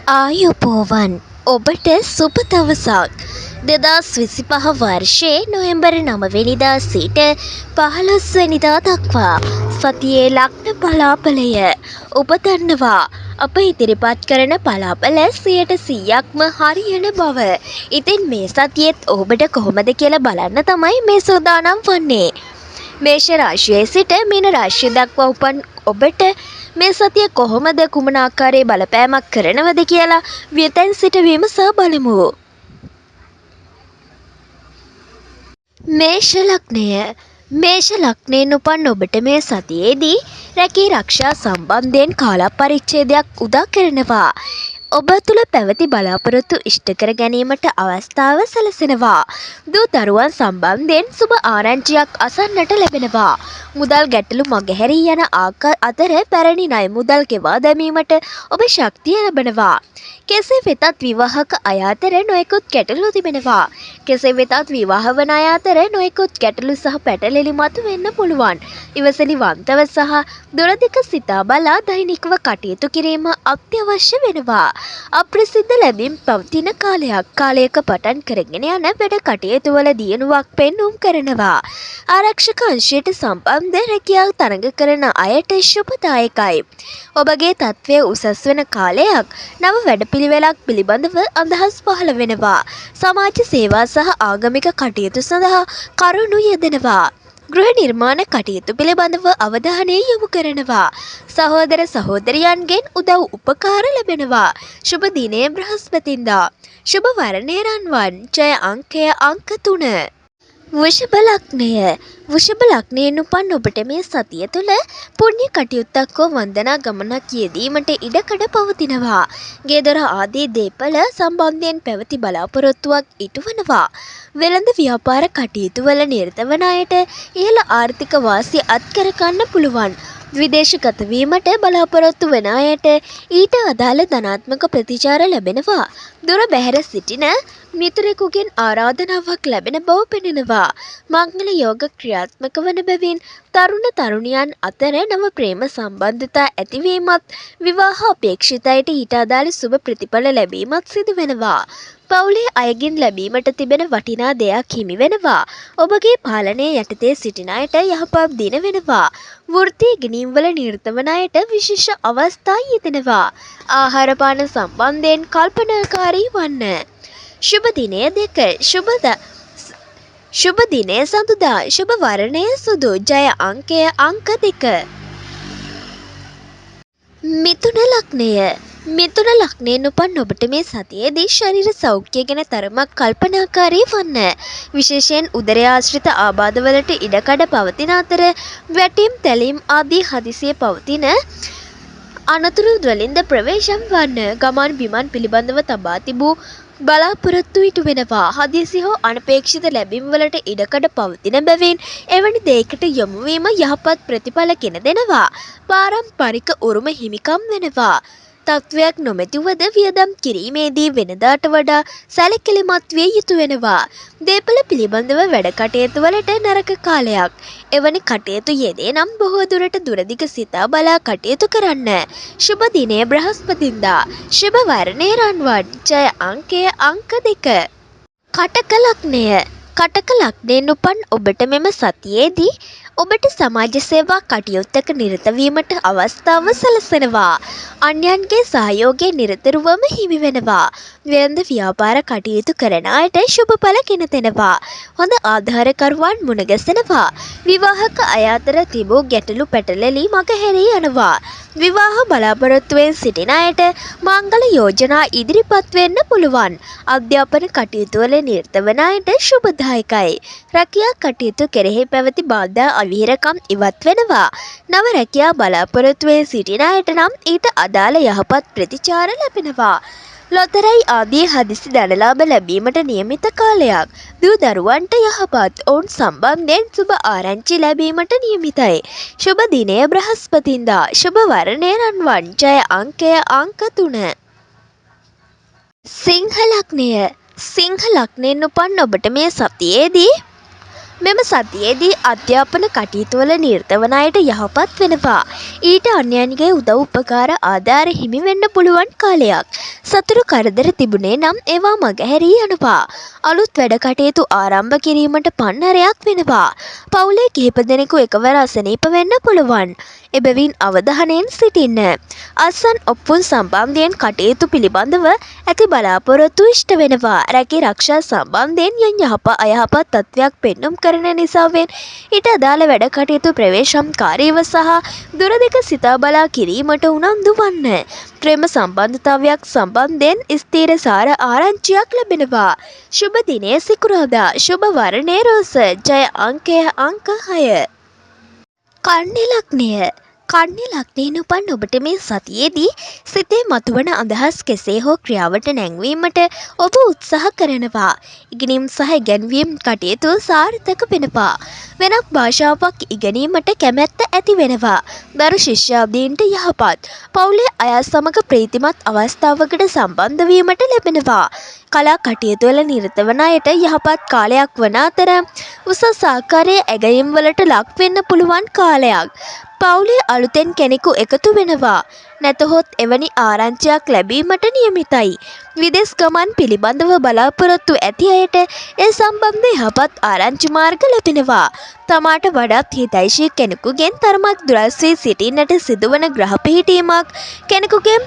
ආයුබෝවන් ඔබට සුබ දවසක්. 2025 වර්ෂයේ නොවැම්බර් 9 වෙනිදා සිට 15 වෙනිදා දක්වා සතියේ ලග්න බලාපලය ඔබ දන්නවා. අප ඉදිරිපත් කරන බලාපල 100%ක්ම හරියන බව. ඉතින් මේ සතියේත් ඔබට කොහොමද කියලා බලන්න තමයි මේ සූදානම් වන්නේ. මේෂ රාශියේ සිට මීන රාශිය දක්වා උපන් ඔබට මේ සතිය කොහොමද කුමන ආකාරයේ බලපෑමක් කරනවද කියලා වියතෙන් සිට විමසා බලමු. මේෂ ලග්නය. මේෂ ලග්නයෙන් උපන් ඔබට මේ සතියේදී රැකී රක්ෂා සම්බන්ධයෙන් කාල පරිච්ඡේදයක් උදා කරනවා. ඔබ තුළ පැවති බලාපොරොත්තු ඉෂ්ට කර ගැනීමට අවස්ථාව සැලසෙනවා. දූ දරුවන් සම්බන්ධයෙන් සුබ ආරංචියක් අසන්නට ලැබෙනවා. මුදල් ගැටලු මගහැරී යන අතර පැරණි ණය මුදල් ගෙවා දැමීමට ඔබ ශක්තිය ලැබෙනවා. කෙසේ වෙතත් විවාහක අය අතර නොයෙකුත් ගැටලු තිබෙනවා. කෙසේ වෙතත් විවාහ වන අය අතර නොයෙකුත් ගැටලු සහ පැටලෙලි මතුවෙන්න පුළුවන්. ඉවසිලිවන්තව සහ දුරදිග සිතා බලා දෛනිකව කටයුතු කිරීම අත්‍යවශ්‍ය වෙනවා. අප්‍රසිද්ධ ලැබීම් පවතින කාලයක පටන් කරගෙන යන වැඩ කටයුතු වල දියුණුවක් පෙන්눔 කරනවා. ආරක්ෂක අංශයට සම්බන්ධ රැකියාව තරඟ කරන අයට ශුභදායකයි. ඔබගේ තත්ත්වය උසස් වන කාලයක්. නව වැඩපිළිවෙලක් පිළිබඳව අදහස් පහළ වෙනවා. සමාජ සේවා සහ ආගමික කටයුතු සඳහා කරුණු යෙදෙනවා. ගෘහ නිර්මාණ කටයුතු පිළිබඳව අවධානය යොමු කරනවා. සහෝදර සහෝදරියන්ගෙන් උදව් උපකාර ලැබෙනවා. ශුභ දිනය බ්‍රහස්පතින්දා. ශුභ වර්ණය රන්වන්. ජය අංකය අංක 3. වෘෂභ ලග්නය. වෘෂභ ලග්නයෙන් උපන් ඔබට මේ සතිය තුළ පුණ්‍ය කටයුත්තක් හෝ වන්දනා ගමනක් යෙදීමට ඉඩකඩ පවතිනවා. ගෙදර ආදී දේපල සම්බන්ධයෙන් පැවති බලාපොරොත්තුවක් ඉටුවනවා. වෙළඳ ව්‍යාපාර කටයුතු වල නිරත වන අයට ඉහළ ආර්ථික වාසිය අත්කර ගන්න පුළුවන්. විදේශගත වීමට බලාපොරොත්තු වන අයට ඊට අදාළ ධනාත්මක ප්‍රතිචාර ලැබෙනවා. දුර බැහැර සිටින මිතුරෙකුගෙන් ආරාධනාවක් ලැබෙන බව පෙනෙනවා. මංගල යෝග ක්‍රියාත්මක වන බැවින් තරුණ තරුණියන් අතර නව ප්‍රේම සම්බන්ධතා ඇතිවීමත් විවාහ අපේක්ෂිතයට ඊට අදාළ සුබ ප්‍රතිඵල ලැබීමත් සිදු වෙනවා. පවුලේ අයගෙන් ලැබීමට තිබෙන වටිනා දෙයක් හිමි වෙනවා. ඔබගේ පාලනය යටතේ සිටින අයට යහපත් දින වෙනවා. වෘත්තීය ඉගෙනීම් වල නිරත වන අයට විශේෂ අවස්ථා යෙදෙනවා. ආහාර පාන සම්බන්ධයෙන් කල්පනාකාරී වන්න. ශුභ දිනය 2. ශුභ දිනය සඳුදා. ශුභ වර්ණය සුදු. ජය අංකය අංක 2. මිථුන ලග්නය. මිථුන ලග්නයෙන් උපන් ඔබට මේ සතියේදී ශරීර සෞඛ්‍යය ගැන තරමක් කල්පනාකාරී වන්න. විශේෂයෙන් උදරය ආශ්‍රිත ආබාධවලට ඉඩකඩ පවතින අතර වැටීම් තැලීම් ආදී හදිසියේ පවතින අනතුරු වලින්ද ප්‍රවේශම් වන්න. ගමන් බිමන් පිළිබඳව තබා තිබූ බලාපොරොත්තු ඉටු වෙනවා. හදිසි හෝ අනපේක්ෂිත ලැබීම් වලට ඉඩකඩ පවතින බැවින් එවැනි දෙයකට යොමු වීම යහපත් ප්‍රතිඵල ගෙන දෙනවා. පාරම්පරික උරුම හිමිකම් වෙනවා. තත්වයක් නොමැතිවද වියදම් කිරීමේදී වෙනදාට වඩා සැලකිලිමත් විය යුතු වෙනවා. දේපල පිළිබඳව වැඩ කටයුතු වලට නරක කාලයක්. එවැනි කටයුතු යෙදේ නම් බොහෝ දුරට දුරදිග සිතා බලා කටයුතු කරන්න. ශුභ දිනය බ්‍රහස්පතින්දා. ශුභ වර්ණය රන්වන්. ජය අංකය අංක 2. කටක ලග්නය. කටක ලග්නයෙන් උපන් ඔබට මෙම සතියේදී ඔබට සමාජ සේවා කටයුත්තක නිරත වීමට අවස්ථාව සැලසෙනවා. අන්‍යයන්ගේ සහයෝගය නිරතුරුවම හිමි වෙනවා. වෙළඳ ව්‍යාපාර කටයුතු කරන අයට ශුභඵල ගෙන දෙනවා. හොඳ ආධාරකරුවන් මුණ ගැසෙනවා. විවාහක අය අතර තිබූ ගැටලු පැටලෙලි මගහැරී යනවා. විවාහ බලාපොරොත්තුවෙන් සිටින අයට මංගල යෝජනා ඉදිරිපත් වෙන්න පුළුවන්. අධ්‍යාපන කටයුතු වල නිරත වන අයට ශුභදායකයි. රැකියා කටයුතු කෙරෙහි පැවති බාධා අවිහිරකම් ඉවත් වෙනවා. නව රැකියා බලාපොරොත්තුවෙන් සිටින අයට නම් ඊට අදාළ යහපත් ප්‍රතිචාර ලැබෙනවා. ලොතරැයි ආදී හදිසි ධනලාභ ලැබීමට නියමිත කාලයක්. දූ දරුවන්ට යහපත්. ඔවුන් සම්බන්ධයෙන් සුබ ආරංචි ලැබීමට නියමිතයි. ශුභ දිනය බ්‍රහස්පතින්දා. ශුභ වර්ණය රන්වන්. ජය අංකය අංක 3. සිංහ ලග්නය. සිංහ ලග්නයෙන් උපන් ඔබට මේ සතියේදී මෙම සතියේදී අධ්‍යාපන කටයුතු වල නිරත වන අයට යහපත් වෙනවා. ඊට අන්‍යයන්ගේ උදව් උපකාර ආධාර හිමි වෙන්න පුළුවන් කාලයක්. සතුරු කරදර තිබුණේ නම් ඒවා මගහැරී යනවා. අලුත් වැඩ කටයුතු ආරම්භ කිරීමට පන්නරයක් වෙනවා. පවුලේ කිහිප දෙනෙකු එකවර අසනීප වෙන්න පුළුවන්. එබැවින් අවධානයෙන් සිටින්න. අත්සන් ඔප්පුන් සම්බන්ධයෙන් කටයුතු පිළිබඳව ඇති බලාපොරොත්තු ඉෂ්ට වෙනවා. රැකී රක්ෂා සම්බන්ධයෙන් යම් අයහපත් තත්ත්වයක් පෙන්නුම් කරන නිසාවෙන් ඊට අදාළ වැඩ කටයුතු ප්‍රවේශම්කාරීව සහ දුරදිග සිතා බලා කිරීමට උනන්දු වන්න. ප්‍රේම සම්බන්ධතාවයක් සම්බන්ධයෙන් ස්ථීරසාර ආරංචියක් ලැබෙනවා. शुभ दिने सिकुरादा शुभ वर्णे रोस जय अंक 6 කන්‍යා ලග්නය කන්‍යා ලග්නයෙන් උපන් ඔබට මේ සතියේදී සිතේ මතුවන අදහස් කෙසේ හෝ ක්‍රියාවට නැංවීමට ඔබ උත්සාහ කරනවා. ඉගෙනීම් සහ ඉගැන්වීම් කටයුතු සාර්ථක වෙනවා. වෙනත් භාෂාවක් ඉගෙනීමට කැමැත්ත ඇති වෙනවා. දරු ශිෂ්‍යාදීන්ට යහපත්. පවුලේ අය සමග ප්‍රීතිමත් අවස්ථාවකට සම්බන්ධ වීමට ලැබෙනවා. කලා කටයුතු වල නිරත වන අයට යහපත් කාලයක් වන අතර උසස් ආකාරයේ ඇගයීම් වලට ලක් වෙන්න පුළුවන් කාලයක්. පවුලේ අලුතෙන් කෙනෙකු එකතු වෙනවා. නැතහොත් එවැනි ආරංචියක් ලැබීමට නියමිතයි. විදේශ ගමන් පිළිබඳව බලාපොරොත්තු ඇති අයට ඒ සම්බන්ධ යහපත් ආරංචි මාර්ග ලැබෙනවා. තමාට වඩාත් හිතෛෂී කෙනෙකුගෙන් තරමක් දුරස් වී සිටින්නට සිදුවන ග්‍රහ පිහිටීමක් කෙනෙකුගේ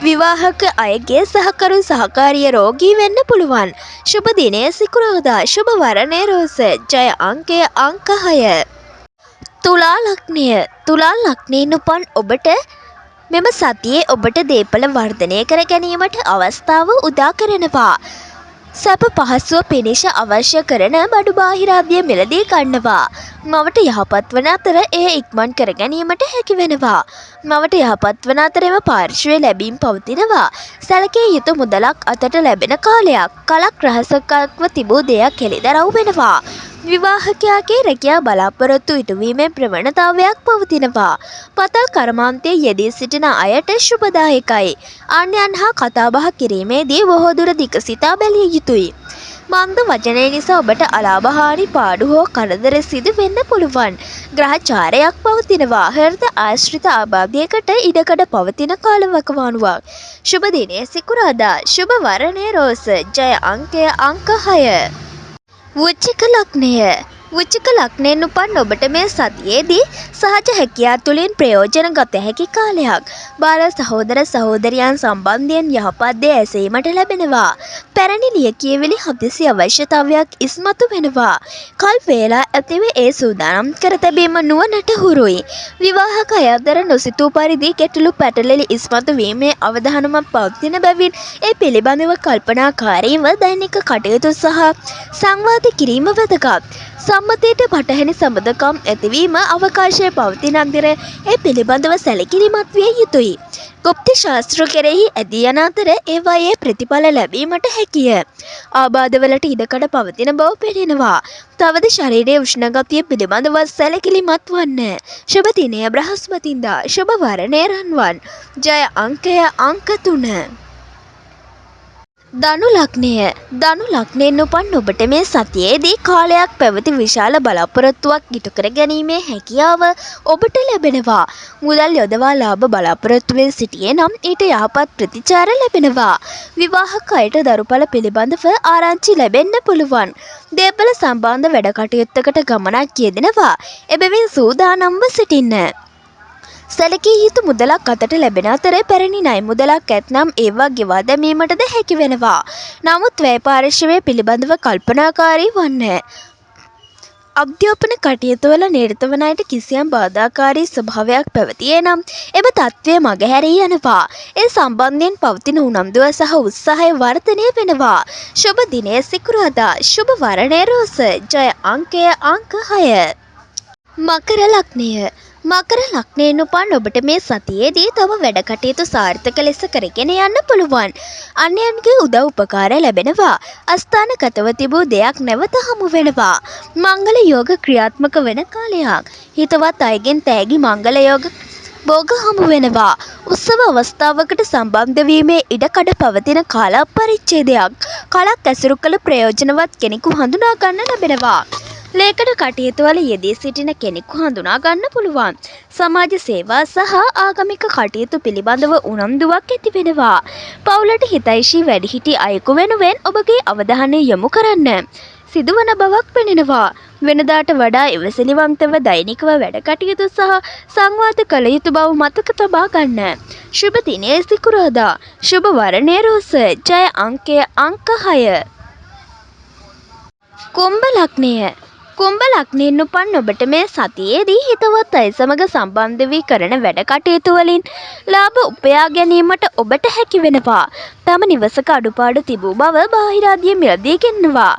විවාහක අයගේ සහකරු සහකාරිය රෝගී වෙන්න පුළුවන්. शुभ दिने सिकुरादा शुभ वर्णे रोस जय अंक 6 තුලා ලග්නයෙන් උපන් ඔබට මෙම සතියේ ඔබට දේපල වර්ධනය කර ගැනීමට අවස්ථාව උදා කරනවා. සැප පහසුව පිණිස අවශ්‍ය කරන බඩු බාහිරාදිය මිලදී ගන්නවා. මවට යහපත් වන අතර එය ඉක්මන් කර ගැනීමට හැකි වෙනවා. මවට යහපත් වන අතර එම පාර්ශ්වයේ ලැබීම් පවතිනවා. සැලකිය යුතු මුදලක් අතට ලැබෙන කාලයක්. කලක් රහසකත්ව තිබූ දෙයක් හෙළිදරව් වෙනවා. විවාහකයාගේ රැකියා බලාපොරොත්තු ඉටුවීමේ ප්‍රවණතාවයක් පවතිනවා. පතල් කර්මාන්තයේ යෙදී සිටින අයට ශුභදායකයි. අන්‍යයන් හා කතාබහ කිරීමේදී බොහෝ දුර දිග සිතා බැලිය යුතුයි. මන්ද වචනය නිසා ඔබට අලාභහානි පාඩු හෝ කරදර සිදු වෙන්න පුළුවන්. ග්‍රහචාරයක් පවතිනවා. හෘද ආශ්‍රිත ආබාධයකට ඉඩකඩ පවතින කාලවකවානුවක්. शुभ दिने सिकुरादा शुभ वर्णे रोस जय अंक 6 වෘශ්චික ලග්නයෙන් උපන් ඔබට මේ සතියේදී සහජ හැකියාව තුළින් ප්‍රයෝජන ගත හැකි කාලයක්. බාල සහෝදර සහෝදරියන් සම්බන්ධයෙන් යහපත් දේ ඇසීමට ලැබෙනවා. පැරණි ලියකියවිලි හදිසි අවශ්‍යතාවයක් ඉස්මතු වෙනවා. කල් වේලා ඇතිව ඒ සූදානම් කර තැබීම නුවණට හුරුයි. විවාහක අය අතර නොසිතූ පරිදි ගැටලු පැටලෙලි ඉස්මතු වීමේ අවධානමක් පවතින බැවින් ඒ පිළිබඳව කල්පනාකාරීව දෛනික කටයුතු සහ සංවාද කිරීම වැදගත්. සම්මතයට පටහැනි සම්බන්ධකම් ඇතිවීම අවකාශයේ පවතින අතර ඒ පිළිබඳව සැලකිලිමත් විය යුතුයි. ගුප්ත ශාස්ත්‍ර කෙරෙහි ඇදී යන අතර ඒවායේ ප්‍රතිඵල ලැබීමට හැකිය. ආබාධවලට ඉඩකඩ පවතින බව පෙනෙනවා. තවද ශරීරයේ උෂ්ණ ගතිය පිළිබඳව සැලකිලිමත් වන්න. शुभ दिने බ්‍රහස්පතින්දා शुभ वर्णे රන්වන් ජය अंक 3 ධනු ලග්නයෙන් උපන් ඔබට මේ සතියේදී කාලයක් පැවති විශාල බලාපොරොත්තුවක් ඉටු කර ගැනීමේ හැකියාව ඔබට ලැබෙනවා. මුදල් යොදවා ලාභ බලාපොරොත්තුවෙන් සිටියේ නම් ඊට යහපත් ප්‍රතිචාර ලැබෙනවා. විවාහක අයට දරුඵල පිළිබඳව ආරංචි ලැබෙන්න පුළුවන්. දේපල සම්බන්ධ වැඩ කටයුත්තකට ගමනක් යෙදෙනවා. එබැවින් සූදානම්ව සිටින්න. සැලකිය යුතු මුදලක් අතට ලැබෙන අතර පැරණි ණය මුදලක් ඇතනම් ඒවා ගෙවා දැමීමටද හැකි වෙනවා. නමුත් වැය පාර්ශ්වය පිළිබඳව කල්පනාකාරී වන්න. අධ්‍යාපන කටයුතු වල නිරත වන අයට කිසියම් බාධාකාරී ස්වභාවයක් පැවතියේ නම් එම තත්ත්වය මගහැරී යනවා. ඒ සම්බන්ධයෙන් පවතින උනන්දුව සහ උත්සාහය වර්ධනය වෙනවා. शुभ दिने सिकुरादा शुभ वर्णे रोस जय अंक 6 මකර ලග්නයෙන් උපන් ඔබට මේ සතියේදී තම වැඩ කටයුතු සාර්ථක ලෙස කරගෙන යන්න පුළුවන්. අන්‍යයන්ගේ උදව් උපකාර ලැබෙනවා. අස්ථානගතව තිබූ දෙයක් නැවත හමු වෙනවා. මංගල යෝග ක්‍රියාත්මක වෙන කාලයක්. හිතවත් අයගෙන් තෑගි මංගල යෝග භෝග හමු වෙනවා. උත්සව අවස්ථාවකට සම්බන්ධ වීමේ ඉඩකඩ පවතින කාල පරිච්ඡේදයක්. කලක් ඇසුරු කළ ප්‍රයෝජනවත් කෙනෙකු හඳුනා ගන්න ලැබෙනවා. ලේඛන කටයුතුවල යෙදී සිටින කෙනෙකු හඳුනා ගන්න පුළුවන්. සමාජ සේවා සහ ආගමික කටයුතු පිළිබඳව උනන්දුවක් ඇති වෙනවා. පවුලට හිතෛෂී වැඩිහිටි අයෙකු වෙනුවෙන් ඔබගේ අවධානය යොමු කරන්න සිදුවන බවක් පෙනෙනවා. වෙනදාට වඩා ඉවසිලිවන්තව දෛනිකව වැඩ කටයුතු සහ සංවාද කළ යුතු බව මතක තබා ගන්න. ශුභ දිනය සිකුරාදා. ශුභ වර්ණය රෝස. ජය අංකය අංක 6. කුම්භ ලග්නය. කුම්භ ලග්නයෙන් උපන් ඔබට මේ සතියේදී හිතවත් අය සමග සම්බන්ධ වී කරන වැඩ කටයුතු වලින් ලාභ උපයා ගැනීමට ඔබට හැකි වෙනවා. තම නිවසක අඩුපාඩු තිබූ බව බාහිරාදිය මිලදී ගෙන්නවා.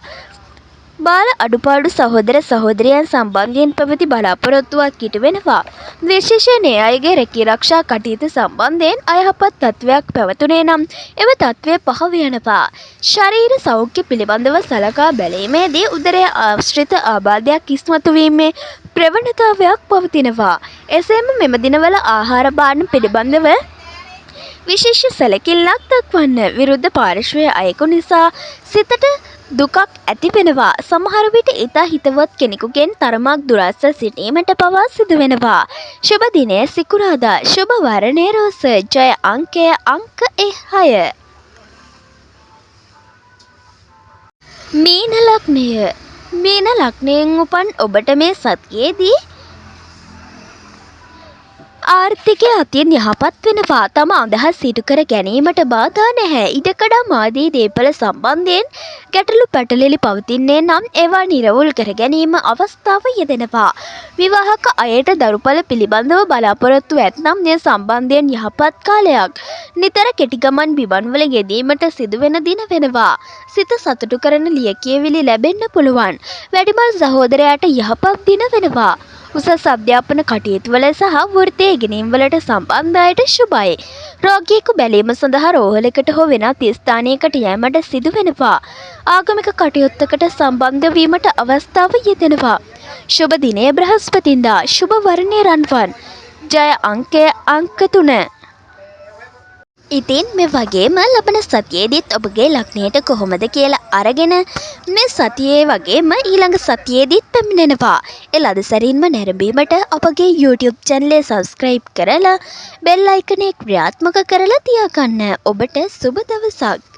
බාල අඩුපාඩු සහෝදර සහෝදරයන් සම්බන්ධයෙන් පැවති බලාපොරොත්තුවක් ඉටු වෙනවා. විශේෂයෙන් ඒ අයගේ රැකී ආරක්ෂා කටයුතු සම්බන්ධයෙන් අයහපත් තත්ත්වයක් පැවතුනේ නම් එම තත්ත්වය පහව යනවා. ශරීර සෞඛ්‍ය පිළිබඳව සලකා බැලීමේදී උදරය ආශ්‍රිත ආබාධයක් ඉස්මතු වීමේ ප්‍රවණතාවයක් පවතිනවා. එසේම මෙම දිනවල ආහාර පාන පිළිබඳව විශේෂ සැලකිල්ලක් දක්වන්න. විරුද්ධ පාර්ශ්වයේ අයෙකු නිසා සිතට දුකක් ඇති වෙනවා. සමහර විට ඉතා හිතවත් කෙනෙකුගෙන් තරමක් දුරස්ව සිටීමට පවා සිදු වෙනවා. ශුභ දිනය සිකුරාදා. ශුභ වර්ණය රෝස. ජය අංකය අංක 6. මීන ලග්නය. මීන ලග්නයෙන් උපන් ඔබට මේ සතියේදී ආර්ථිකය අතින් යහපත් වෙනවා. තම අදහස් ඉටු කර ගැනීමට බාධා නැහැ. ඉඩකඩම් ආදී දේපල සම්බන්ධයෙන් ගැටලු පැටලිලි පවතින්නේ නම් ඒවා නිරවුල් කර ගැනීම අවස්ථාව යෙදෙනවා. විවාහක අයට දරුපල පිළිබඳව බලාපොරොත්තු ඇතනම් මේ සම්බන්ධයෙන් යහපත් කාලයක්. නිතර කෙටි ගමන් බිමන්වල යෙදීමට සිදුවෙන දින වෙනවා. සිත සතුටු කරන ලියකියවිලි ලැබෙන්න පුළුවන්. වැඩිමල් සහෝදරයාට යහපත් දින වෙනවා. උසස් අධ්‍යාපන කටයුතුවල සහ වෘත්තීය ඉගෙනීම්වලට සම්බන්ධ අයට ශුභයි. රෝගියෙකු බැලීම සඳහා රෝහලකට හෝ වෙනත් ස්ථානයකට යෑමට සිදු වෙනවා. ආගමික කටයුත්තකට සම්බන්ධ වීමට අවස්ථාව යෙදෙනවා. ශුභ දිනය බ්‍රහස්පතින්දා. ශුභ වර්ණය රන්වන්. ජය අංකය අංක 3. ඉතින් මේ වගේම ලබන සතියේදීත් ඔබගේ ලග්නයට කොහොමද කියලා අරගෙන මේ සතියේ වගේම ඊළඟ සතියේදීත් පැමිණෙනවා. ඒ ලද සැරින්ම නැරඹීමට අපගේ YouTube channel එක subscribe කරලා bell icon එක ක්‍රියාත්මක කරලා තියාගන්න. ඔබට සුබ දවසක්.